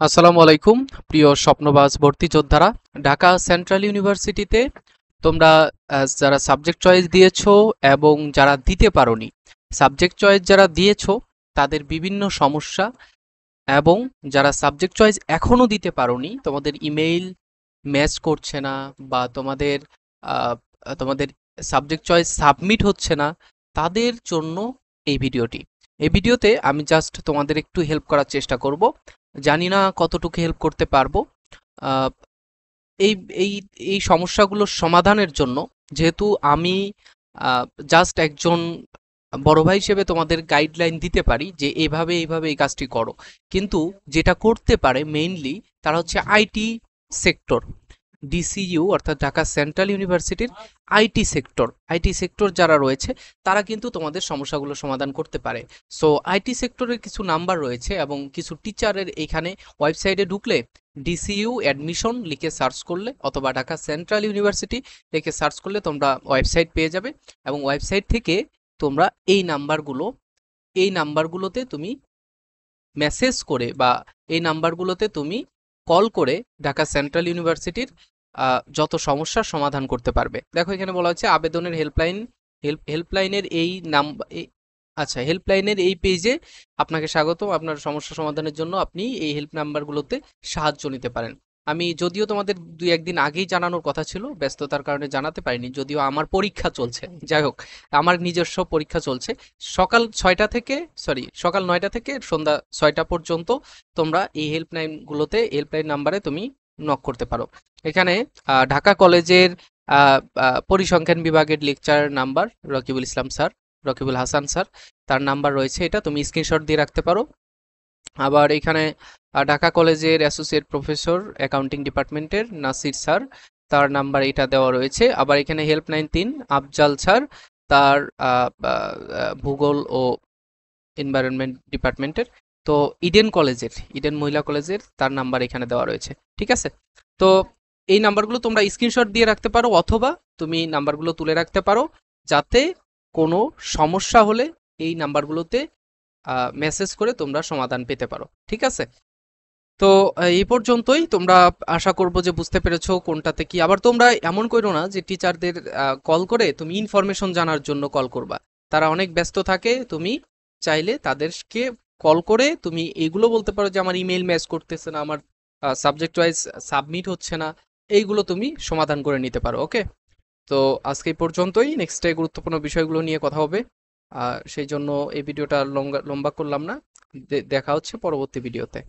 আসসালামু আলাইকুম প্রিয় স্বপ্নবাজ ভর্তি যোদ্ধারা। ঢাকা সেন্ট্রাল ইউনিভার্সিটিতে তোমরা যারা সাবজেক্ট চয়েস দিয়েছো এবং যারা দিতে পারোনি, সাবজেক্ট চয়েস যারা দিয়েছো তাদের বিভিন্ন সমস্যা, এবং যারা সাবজেক্ট চয়েস এখনো দিতে পারোনি, তোমাদের ইমেইল ম্যাচ করছে না বা আহ, তোমাদের সাবজেক্ট চয়েস সাবমিট হচ্ছে না, তাদের জন্য এই ভিডিওটি। এই ভিডিওতে আমি জাস্ট তোমাদের একটু হেল্প করার চেষ্টা করব। জানি না কতটুকু হেল্প করতে পারবো। আহ, এই এই এই সমস্যাগুলোর সমাধানের জন্য, যেহেতু আমি জাস্ট একজন বড় ভাই হিসেবে তোমাদের গাইডলাইন দিতে পারি যে এইভাবে এইভাবে এই কাজটি করো, কিন্তু যেটা করতে পারে মেইনলি তারা হচ্ছে আইটি সেক্টর। ডিসিইউ অর্থাৎ ঢাকা সেন্ট্রাল ইউনিভার্সিটির আইটি সেক্টর যারা রয়েছে তারা কিন্তু তোমাদের সমস্যাগুলো সমাধান করতে পারে। সো আইটি সেক্টরের কিছু নাম্বার রয়েছে এবং কিছু টিচারের এখানে ওয়েবসাইটে ঢুকলে ডিসিইউ অ্যাডমিশন লিখে সার্চ করলে অথবা ঢাকা সেন্ট্রাল ইউনিভার্সিটি লিখে সার্চ করলে তোমরা ওয়েবসাইট পেয়ে যাবে, এবং ওয়েবসাইট থেকে তোমরা এই নাম্বারগুলোতে তুমি মেসেজ করে বা এই নাম্বারগুলোতে তুমি কল করে ঢাকা সেন্ট্রাল ইউনিভার্সিটির যত সমস্যার সমাধান করতে পারবে। দেখো এখানে বলা হচ্ছে আবেদনের হেল্পলাইনের এই নাম্বার। আচ্ছা, হেল্পলাইনের এই পেজে আপনাকে স্বাগত। আপনার সমস্যা সমাধানের জন্য আপনি এই হেল্প নাম্বারগুলোতে সাহায্য নিতে পারেন। আমি যদিও তোমাদের দুই একদিন আগেই জানানোর কথা ছিল, ব্যস্ততার কারণে জানাতে পারিনি, যদিও আমার পরীক্ষা চলছে। যাই হোক, আমার নিজস্ব পরীক্ষা চলছে। সকাল 9টা থেকে সন্ধ্যা 6টা পর্যন্ত তোমরা এই হেল্পলাইন নাম্বারে তুমি নক করতে পারো। এখানে ঢাকা কলেজের পরিসংখ্যান বিভাগের lecture number Rakibul Hasan sir, তার নাম্বার রয়েছে, এটা তুমি স্ক্রিনশট দিয়ে রাখতে পারো। আবার এখানে ঢাকা কলেজের অ্যাসোসিয়েট প্রফেসর অ্যাকাউন্টিং ডিপার্টমেন্টের নাসির স্যার, তার নাম্বার এটা দেওয়া রয়েছে। আবার এখানে হেল্পলাইন 3 আফজাল স্যার, তার ভূগোল ও এনভায়রনমেন্ট ডিপার্টমেন্টের। তো ইডেন মহিলা কলেজের তার নাম্বার এখানে দেওয়া রয়েছে। ঠিক আছে? তো এই নাম্বারগুলো তোমরা স্ক্রিনশট দিয়ে রাখতে পারো, অথবা তুমি নাম্বারগুলো তুলে রাখতে পারো, যাতে কোনো সমস্যা হলে এই নাম্বারগুলোতে মেসেজ করে তোমরা সমাধান পেতে পারো। ঠিক আছে? তো এই পর্যন্তই। তোমরা আশা করব যে বুঝতে পেরেছো কোনটাতে কি। আবার তোমরা এমন করো না যে টিচারদের কল করে তুমি ইনফরমেশন জানার জন্য কল করবা, তারা অনেক ব্যস্ত থাকে। তুমি চাইলে তাদেরকে কল করে তুমি এগুলো বলতে পারো যে আমার ইমেল ম্যাচ করতেছে না, আমার সাবজেক্ট ওয়াইজ সাবমিট হচ্ছে না, এইগুলো তুমি সমাধান করে নিতে পারো। ওকে? তো আজকে এই পর্যন্তই। নেক্সটে গুরুত্বপূর্ণ বিষয়গুলো নিয়ে কথা হবে। সেই জন্য এই ভিডিওটা লম্বা করলাম না। দেখা হচ্ছে পরবর্তী ভিডিওতে।